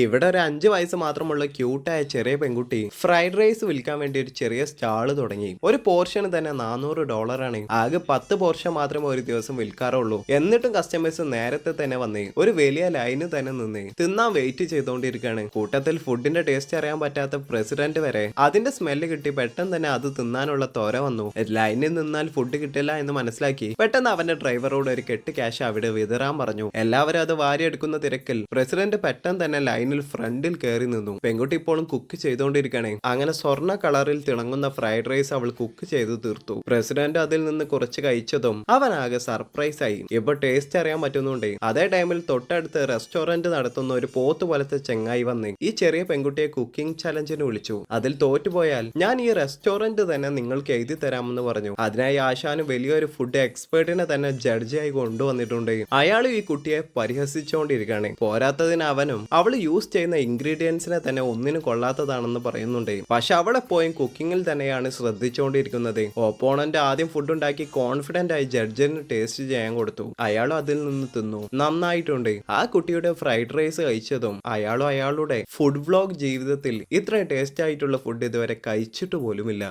ഇവിടെ ഒരു 5 വയസ്സ് മാത്രമുള്ള ക്യൂട്ടായ ചെറിയ പെൺകുട്ടി ഫ്രൈഡ് റൈസ് വിൽക്കാൻ വേണ്ടി ഒരു ചെറിയ സ്റ്റാള് തുടങ്ങി. ഒരു പോർഷന് തന്നെ $400 ആകെ 10 പോർഷൻ മാത്രമേ ഒരു ദിവസം വിൽക്കാറുള്ളൂ. എന്നിട്ടും കസ്റ്റമേഴ്സ് നേരത്തെ തന്നെ വന്നേ ഒരു വലിയ ലൈന് തന്നെ നിന്ന് തിന്നാൻ വെയിറ്റ് ചെയ്തുകൊണ്ടിരിക്കുകയാണ്. കൂട്ടത്തിൽ ഫുഡിന്റെ ടേസ്റ്റ് അറിയാൻ പറ്റാത്ത പ്രസിഡന്റ് വരെ അതിന്റെ സ്മെല്ല് കിട്ടി പെട്ടെന്ന് തന്നെ അത് തിന്നാനുള്ള ത്വര വന്നു. ലൈനിൽ നിന്നാൽ ഫുഡ് കിട്ടില്ല എന്ന് മനസ്സിലാക്കി പെട്ടെന്ന് അവന്റെ ഡ്രൈവറോട് ഒരു കെട്ട് ക്യാഷ് അവിടെ വിതറാൻ പറഞ്ഞു. എല്ലാവരും അത് വാരിയെടുക്കുന്ന തിരക്കിൽ പ്രസിഡന്റ് പെട്ടെന്ന് തന്നെ ലൈനിൽ ഫ്രണ്ടിൽ കയറി നിന്നു. പെൺകുട്ടി ഇപ്പോഴും കുക്ക് ചെയ്തുകൊണ്ടിരിക്കണേ. അങ്ങനെ സ്വർണ്ണ കളറിൽ തിളങ്ങുന്ന ഫ്രൈഡ് റൈസ് അവൾ കുക്ക് ചെയ്തു തീർത്തു. പ്രസിഡന്റ് അതിൽ നിന്ന് കുറച്ച് കഴിച്ചതും അവനാകെ സർപ്രൈസ് ആയി. ഇപ്പൊ ടേസ്റ്റ് അറിയാൻ പറ്റുന്നുണ്ട്. അതേ ടൈമിൽ തൊട്ടടുത്ത് റെസ്റ്റോറന്റ് നടത്തുന്ന ഒരു പോത്ത് പോലത്തെ ചെങ്ങായി വന്ന് ഈ ചെറിയ പെൺകുട്ടിയെ കുക്കിംഗ് ചലഞ്ചിന് വിളിച്ചു. അതിൽ തോറ്റുപോയാൽ ഞാൻ ഈ റെസ്റ്റോറന്റ് തന്നെ നിങ്ങൾക്ക് എഴുതി തരാമെന്ന് പറഞ്ഞു. അതിനായി ആശാന് വലിയൊരു ഫുഡ് എക്സ്പേർട്ടിനെ തന്നെ ജഡ്ജിയായി കൊണ്ടുവന്നിട്ടുണ്ട്. അയാൾ ഈ കുട്ടിയെ പരിഹസിച്ചുകൊണ്ടിരിക്കുകയാണ്. പോരാത്തതിന് അവനും അവൾ യൂസ് ചെയ്യുന്ന ഇൻഗ്രീഡിയൻസിനെ തന്നെ ഒന്നിനും കൊള്ളാത്തതാണെന്ന് പറയുന്നുണ്ട്. പക്ഷെ അവിടെ പോയും കുക്കിങ്ങിൽ തന്നെയാണ് ശ്രദ്ധിച്ചുകൊണ്ടിരിക്കുന്നത്. ഓപ്പോണന്റ് ആദ്യം ഫുഡ് ഉണ്ടാക്കി കോൺഫിഡന്റ് ആയി ജഡ്ജിന് ടേസ്റ്റ് ചെയ്യാൻ കൊടുത്തു. അയാളും അതിൽ നിന്ന് തിന്നു. നന്നായിട്ടുണ്ട്. ആ കുട്ടിയുടെ ഫ്രൈഡ് റൈസ് കഴിച്ചതും അയാളും അയാളുടെ ഫുഡ് വ്ലോഗ് ജീവിതത്തിൽ ഇത്രയും ടേസ്റ്റ് ആയിട്ടുള്ള ഫുഡ് ഇതുവരെ കഴിച്ചിട്ട് പോലുമില്ല.